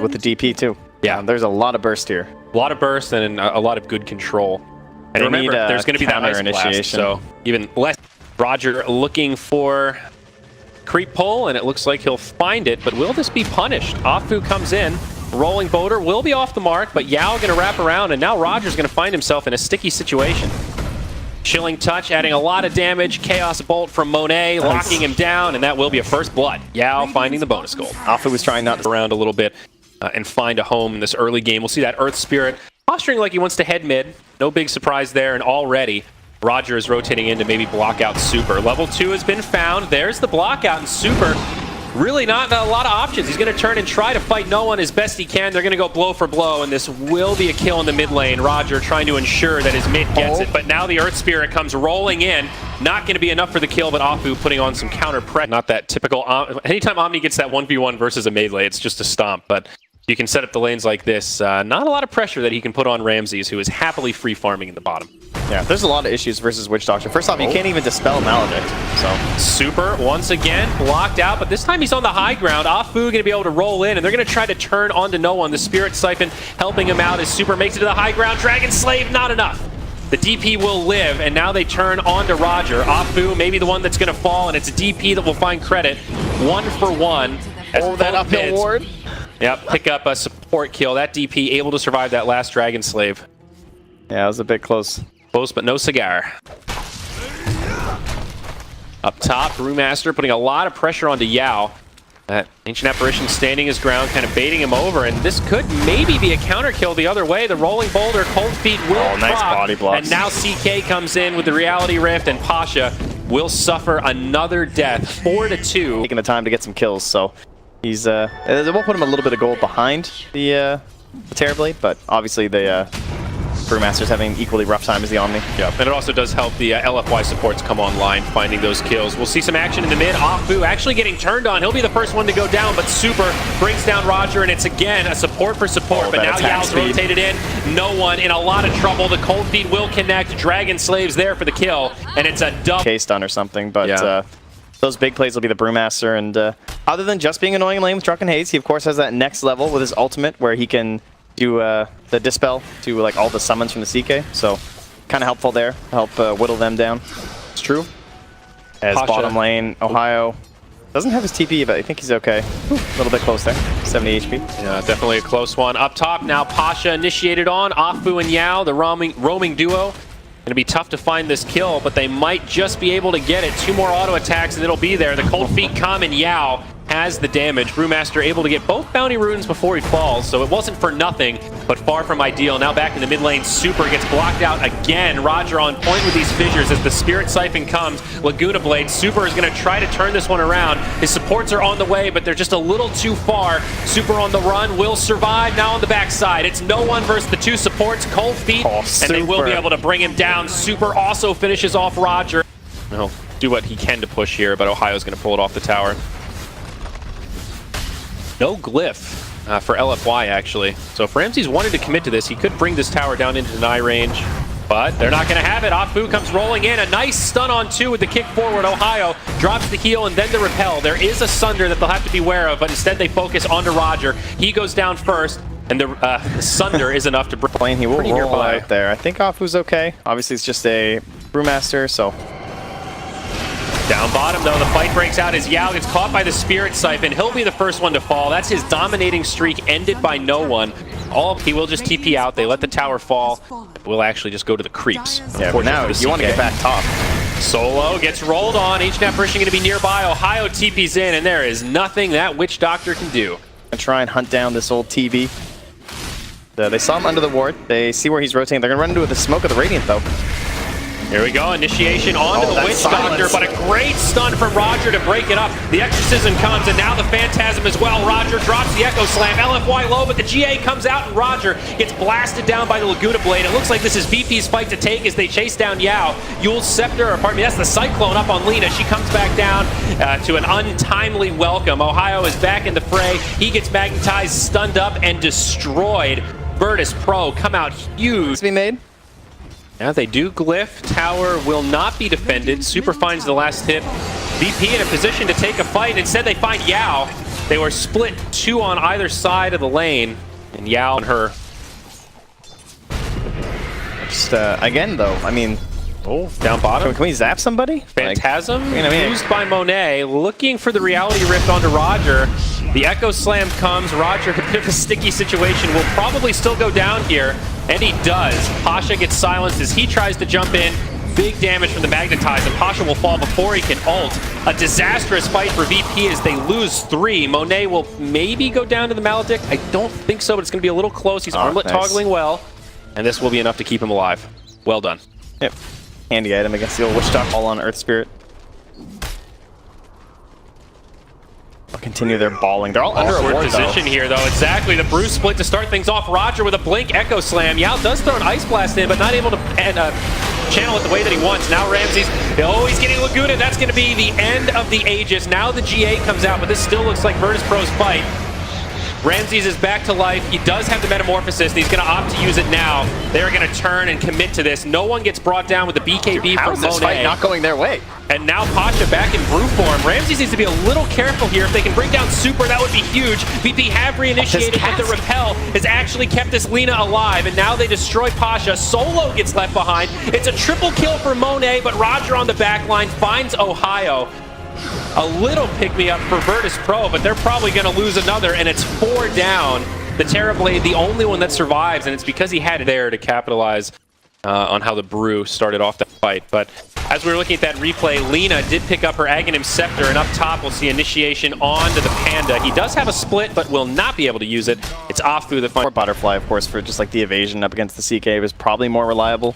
with the DP too. Yeah, there's a lot of burst here. A lot of burst and a lot of good control. And remember, there's going to be that ice blast, so even less. RodjER looking for creep pull, and it looks like he'll find it, but will this be punished? ahfu comes in. Rolling boulder will be off the mark, but Yao going to wrap around, and now RodjER's going to find himself in a sticky situation. Chilling touch, adding a lot of damage. Chaos bolt from Monet, locking him down, and that will be a first blood. Yao finding the bonus gold. ahfu was trying not to around a little bit and find a home in this early game. We'll see that Earth Spirit posturing like he wants to head mid. No big surprise there, and already RodjER is rotating in to maybe block out Super. Level 2 has been found. There's the block out, and Super really not a lot of options. He's going to turn and try to fight no one as best he can. They're going to go blow for blow, and this will be a kill in the mid lane. RodjER trying to ensure that his mid gets it, but now the Earth Spirit comes rolling in. Not going to be enough for the kill, but ahfu putting on some counter press. Not that typical. Anytime Omni gets that 1v1 versus a melee, it's just a stomp, but you can set up the lanes like this. Not a lot of pressure that he can put on Ramses, who is happily free farming in the bottom. Yeah, there's a lot of issues versus Witch Doctor. First off, you can't even dispel Maledict. So Super once again blocked out, but this time he's on the high ground. ahfu going to be able to roll in, and they're going to try to turn onto no one. The Spirit Siphon helping him out as Super makes it to the high ground. Dragon Slave, not enough. The DP will live, and now they turn onto RodjER. ahfu maybe the one that's going to fall, and it's a DP that will find credit. 1 for 1. Oh, that uphill ward. Yep, pick up a support kill. That DP able to survive that last Dragon Slave. Yeah, it was a bit close. Close, but no cigar. Up top, Brewmaster putting a lot of pressure onto Yao. That Ancient Apparition standing his ground, kind of baiting him over, and this could maybe be a counter kill the other way. The Rolling Boulder, Cold Feet will nice body blocks. And now CK comes in with the Reality Rift, and Pasha will suffer another death. 4-2. Taking the time to get some kills, so he's it will put him a little bit of gold behind the Terrorblade, but obviously the Brewmaster's having equally rough time as the Omni. Yeah, and it also does help the LFY supports come online, finding those kills. We'll see some action in the mid. ahfu actually getting turned on. He'll be the first one to go down, but Super brings down RodjER, and it's again a support for support. But now Yao's rotated in. No one in a lot of trouble. The Cold Feet will connect. Dragon Slave's there for the kill, and it's a double. K stun or something, but those big plays will be the Brewmaster, and other than just being annoying in lane with Drunken Haze, he of course has that next level with his ultimate where he can do the Dispel to like all the summons from the CK, so kind of helpful there to help whittle them down. It's true. As Pasha. Bottom lane, Ohaiyo doesn't have his TP, but I think he's okay. A little bit close there, 70 HP. Yeah, definitely a close one. Up top now, Pasha initiated on. ahfu and Yao, the roaming duo. Going to be tough to find this kill, but they might just be able to get it. 2 more auto attacks and it'll be there. The Cold Feet come and Yao has the damage. Brewmaster able to get both bounty runes before he falls, so it wasn't for nothing, but far from ideal. Now back in the mid lane, Super gets blocked out again. RodjER on point with these fissures as the Spirit Siphon comes. Laguna Blade, Super is going to try to turn this one around. His supports are on the way, but they're just a little too far. Super on the run, will survive. Now on the backside, it's no one versus the 2 supports, Cold Feet, and they will be able to bring him down. Super also finishes off RodjER. He'll do what he can to push here, but Ohio's going to pull it off the tower. No glyph for LFY, actually. So if Ramses wanted to commit to this, he could bring this tower down into deny range, but they're not going to have it. ahfu comes rolling in. A nice stun on 2 with the kick forward. Ohaiyo drops the heal and then the repel. There is a Sunder that they'll have to be aware of, but instead they focus onto RodjER. He goes down first, and the Sunder is enough to bring He will roll out there. I think ahfu's okay. Obviously, it's just a Brewmaster, so down bottom, though, the fight breaks out as Yao gets caught by the Spirit Siphon. He'll be the first one to fall. That's his dominating streak ended by no one. He will just TP out. They let the tower fall. We'll actually just go to the creeps. Yeah, but now you want to get back top. Solo gets rolled on. Ancient Apparition going to be nearby. Ohaiyo TP's in, and there is nothing that Witch Doctor can do. And try and hunt down this old TV. They saw him under the ward. They see where he's rotating. They're going to run into the smoke of the Radiant, though. Here we go, initiation onto the Witch Doctor, but a great stun from RodjER to break it up. The Exorcism comes, and now the Phantasm as well. RodjER drops the Echo Slam, LFY low, but the GA comes out, and RodjER gets blasted down by the Laguna Blade. It looks like this is VP's fight to take as they chase down Yao. Yule's Scepter, or pardon me, that's the Cyclone up on Lina. She comes back down to an untimely welcome. Ohaiyo is back in the fray. He gets magnetized, stunned up, and destroyed. Virtus.Pro come out huge. Be made. Yeah, they do glyph. Tower will not be defended. Super finds the last hit. VP in a position to take a fight. Instead, they find Yao. They were split 2 on either side of the lane, and Yao and her. Just, again, though, I mean... Oh, down bottom. Can we zap somebody? Phantasm Like, used by Monet, looking for the reality rift onto RodjER. The Echo Slam comes. RodjER, a bit of a sticky situation, will probably still go down here, and he does. Pasha gets silenced as he tries to jump in. Big damage from the Magnetize, and Pasha will fall before he can ult. A disastrous fight for VP as they lose 3. Monet will maybe go down to the Maledict. I don't think so, but it's going to be a little close. He's armlet toggling well, and this will be enough to keep him alive. Well done. Yep. Handy item against the old Witch Doctor, all on Earth Spirit. They'll continue their balling. They're all under a ward, position here, though. Exactly. The Bruce split to start things off. RodjER with a blink Echo Slam. Yao does throw an Ice Blast in, but not able to channel it the way that he wants. Now Ramses, oh, he's getting Laguna. That's going to be the end of the Aegis. Now the GA comes out, but this still looks like Virtus.Pro's fight. Ramses is back to life. He does have the Metamorphosis, and he's going to opt to use it now. They're going to turn and commit to this. No one gets brought down with the BKB from Monet. Fight not going their way? And now Pasha back in brew form. Ramses needs to be a little careful here. If they can bring down Super, that would be huge. VP have reinitiated, but the Repel has actually kept this Lina alive, and now they destroy Pasha. Solo gets left behind. It's a triple kill for Monet, but RodjER on the back line finds Ohaiyo. A little pick-me-up for Virtus.Pro, but they're probably going to lose another, and it's 4 down. The Terrorblade, the only one that survives, and it's because he had it there to capitalize on how the Brew started off the fight. But as we were looking at that replay, Lina did pick up her Aghanim Scepter, and up top we'll see initiation onto the Panda. He does have a split, but will not be able to use it. It's ahfu that finds... Or Butterfly, of course, for just like the evasion up against the CK was probably more reliable.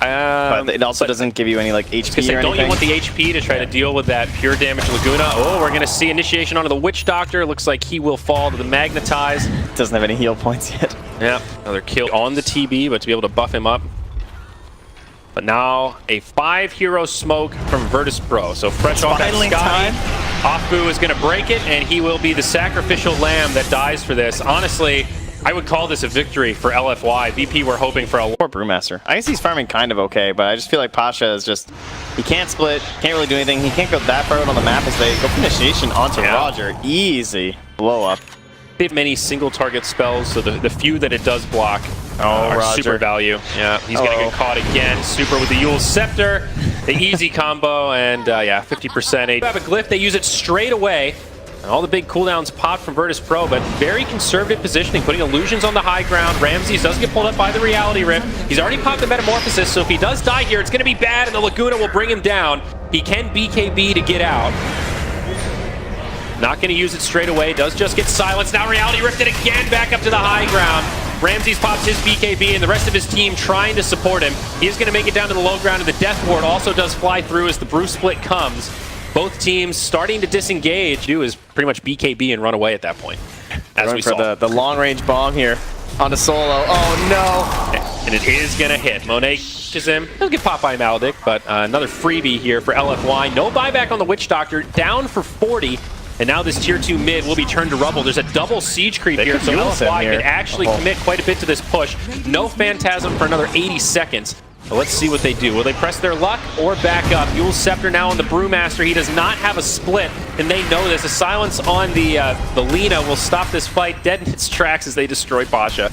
But it also doesn't give you any like HP or anything. Don't you want the HP to try to deal with that pure damage Laguna? Oh, we're going to see initiation onto the Witch Doctor. Looks like he will fall to the Magnetize. Doesn't have any heal points yet. Yeah, another kill on the TB, but to be able to buff him up. But now a 5-hero smoke from Virtus.Pro. So fresh off that sky, ahfu is going to break it, and he will be the sacrificial lamb that dies for this. Honestly, I would call this a victory for LFY. VP were hoping for a... Poor Brewmaster. I guess he's farming kind of okay, but I just feel like Pasha is just... He can't split, can't really do anything. He can't go that far out on the map as they go for initiation onto RodjER. Easy blow up. Many single target spells, so the few that it does block are RodjER. super value. Yeah, he's going to get caught again. Super with the Yule Scepter, the easy combo, and yeah, 50%. They have a glyph, they use it straight away. And all the big cooldowns popped from Virtus.Pro, but very conservative positioning, putting illusions on the high ground. Ramses doesn't get pulled up by the reality rift. He's already popped the Metamorphosis, so if he does die here, it's going to be bad, and the Laguna will bring him down. He can BKB to get out. Not going to use it straight away, does just get silenced. Now reality rifted again back up to the high ground. Ramses pops his BKB, and the rest of his team trying to support him. He is going to make it down to the low ground, and the Death Ward also does fly through as the Brew split comes. Both teams starting to disengage. Do is pretty much BKB and run away at that point. As we saw. The long-range bomb here onto Solo. Oh no! And it is going to hit. Monet catches him. He'll get popped by Maledict, but another freebie here for LFY. No buyback on the Witch Doctor. Down for 40. And now this tier 2 mid will be turned to rubble. There's a double siege creep here, so LFY can actually commit quite a bit to this push. No Phantasm for another 80 seconds. So let's see what they do. Will they press their luck or back up? Yule Scepter now on the Brewmaster. He does not have a split, and they know this. A silence on the Lina will stop this fight dead in its tracks as they destroy Pasha.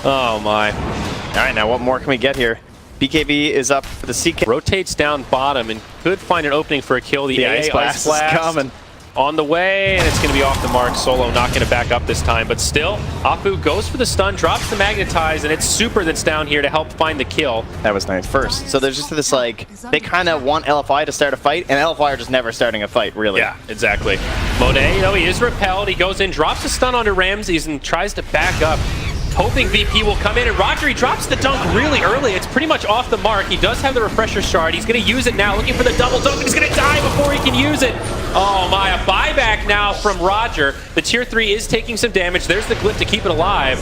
Oh my. All right, now what more can we get here? BKB is up for the CK. Rotates down bottom and could find an opening for a kill. The Ice Blast is coming. On the way, and it's going to be off the mark. Solo not going to back up this time, but still, ahfu goes for the stun, drops the Magnetize, and it's Super that's down here to help find the kill. That was nice first. So there's just this, like, they kind of want LFY to start a fight, and LFY are just never starting a fight, really. Yeah, exactly. Monet, you know, he is repelled. He goes in, drops a stun onto Ramses, and tries to back up. Hoping VP will come in, and RodjER, he drops the dunk really early. It's pretty much off the mark. He does have the refresher shard. He's going to use it now, looking for the double dunk. He's going to die before he can use it. Oh my, a buyback now from RodjER. The tier 3 is taking some damage. There's the glyph to keep it alive.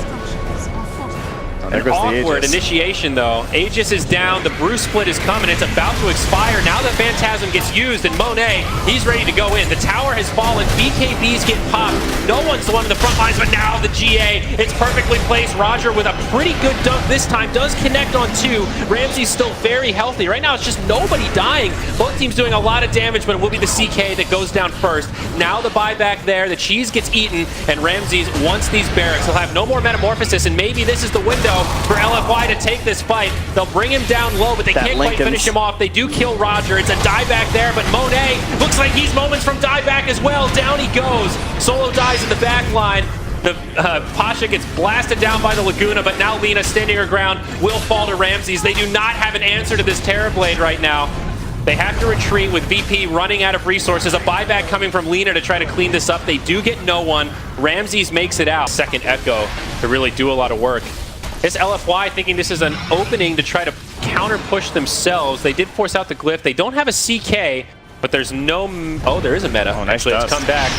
There An goes the awkward Aegis. initiation though. Aegis is down, the Bruce split is coming, it's about to expire. Now the Phantasm gets used and Monet, he's ready to go in. The tower has fallen, BKBs get popped. No one's the one in the front lines, but now the GA, it's perfectly placed. RodjER with a pretty good dunk this time, does connect on 2. Ramsey's still very healthy. Right now it's just nobody dying. Both teams doing a lot of damage, but it will be the CK that goes down first. Now the buyback there, the cheese gets eaten, and Ramsey wants these barracks. He'll have no more metamorphosis, and maybe this is the window for LFY to take this fight. They'll bring him down low, but they can't quite finish him off. They do kill RodjER. It's a dieback there, but Monet looks like he's moments from dieback as well. Down he goes. Solo dies in the back line. The Pasha gets blasted down by the Laguna, but now Lina standing her ground will fall to Ramses. They do not have an answer to this Terrorblade right now. They have to retreat with VP running out of resources. A buyback coming from Lina to try to clean this up. They do get no one. Ramses makes it out. Second Echo to really do a lot of work. This LFY thinking this is an opening to try to counter push themselves. They did force out the glyph. They don't have a CK, but there's no... Oh, there is a meta. Nice Actually, dust. it's come back.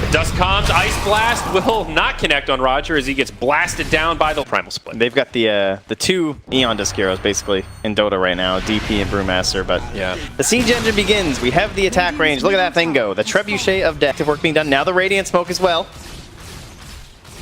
The dust comes. Ice Blast will not connect on RodjER as he gets blasted down by the Primal Split. They've got the 2 Eon Disc heroes basically in Dota right now, DP and Brewmaster, but yeah. The siege engine begins. We have the attack range. Look at that thing go. The Trebuchet of Death. Work being done. Now the Radiant Smoke as well.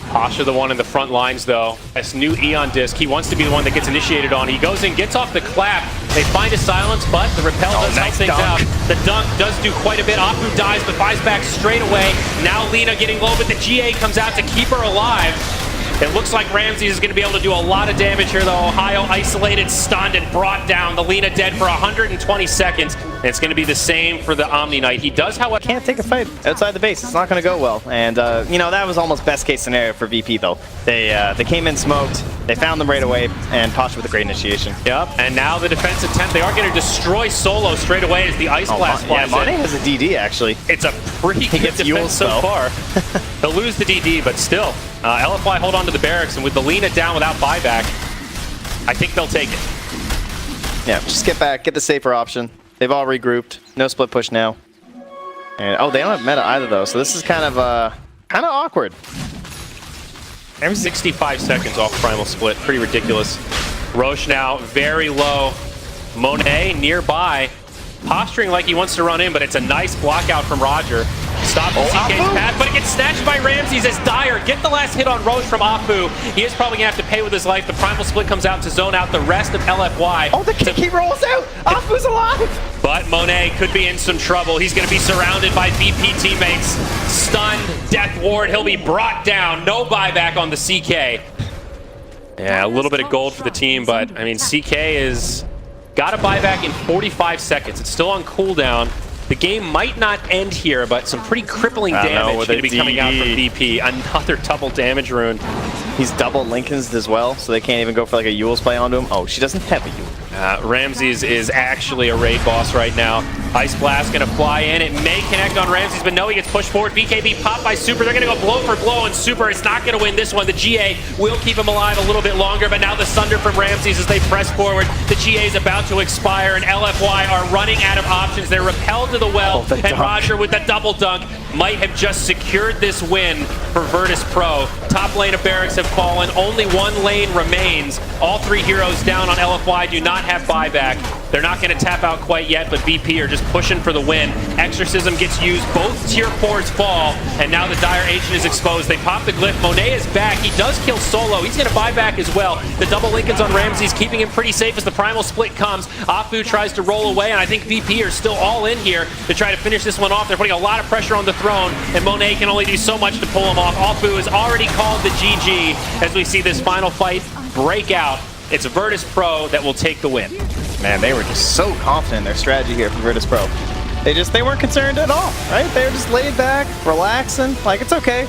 Pasha the one in the front lines though. This new Eon Disc, he wants to be the one that gets initiated on. He goes in, gets off the clap. They find a silence, but the repel does help things out. The dunk does do quite a bit. ahfu dies, but buys back straight away. Now Lina getting low, but the GA comes out to keep her alive. It looks like Ramses is going to be able to do a lot of damage here, though. Ohaiyo isolated, stunned, and brought down. The Lina dead for 120 seconds. And it's going to be the same for the Omni Knight. He does, however... Can't take a fight outside the base. It's not going to go well. And, you know, that was almost best case scenario for VP, though. They came in smoked, they found them right away, and Pasha with a great initiation. Yep, and now the defense attempt. They are going to destroy Solo straight away as the Ice Blast flies Monet in. has a DD, actually. It's a pretty good defense so far. They'll lose the DD, but still. LFY hold on to the barracks, and with the Lina down without buyback, I think they'll take it. Yeah, just get back, get the safer option. They've all regrouped. No split push now. And oh, they don't have meta either though, so this is kind of awkward. 65 seconds off Primal Split, pretty ridiculous. Roche now very low. Monet nearby, posturing like he wants to run in, but it's a nice block out from RodjER. Stop the CK's path, but it gets snatched by Ramses as Dire get the last hit on Roche from ahfu. He is probably going to have to pay with his life. The Primal Split comes out to zone out the rest of LFY. Oh, the kick, he rolls out! ahfu's alive! But Monet could be in some trouble. He's going to be surrounded by VP teammates. Stunned, Death Ward, he'll be brought down. No buyback on the CK. Yeah, a little bit of gold for the team, but I mean, CK is got a buyback in 45 seconds. It's still on cooldown. The game might not end here, but some pretty crippling damage going to be coming out from VP. Another double damage rune. He's double Lincoln's as well, so they can't even go for like a Yule's play onto him. Oh, she doesn't have a Yule. Ramses is actually a raid boss right now. Ice Blast going to fly in. It may connect on Ramses, but no, he gets pushed forward. BKB popped by Super. They're going to go blow for blow, and Super is not going to win this one. The GA will keep him alive a little bit longer, but now the Sunder from Ramses as they press forward. The GA is about to expire, and LFY are running out of options. They're repelled to the well, and RodjER with the double dunk might have just secured this win for Virtus.Pro. Top lane of barracks have fallen. Only one lane remains. All 3 heroes down on LFY do not have buyback. They're not going to tap out quite yet, but VP are just pushing for the win. Exorcism gets used, both tier 4s fall, and now the Dire Ancient is exposed. They pop the glyph. Monet is back. He does kill Solo. He's going to buy back as well. The double Lincolns on Ramses, keeping him pretty safe as the Primal Split comes. ahfu tries to roll away, and I think VP are still all in here to try to finish this one off. They're putting a lot of pressure on the throne, and Monet can only do so much to pull him off. ahfu has already called the GG as we see this final fight break out. It's Virtus.Pro that will take the win. Man, they were just so confident in their strategy here from Virtus.Pro. They weren't concerned at all, right? They were just laid back, relaxing, like it's okay.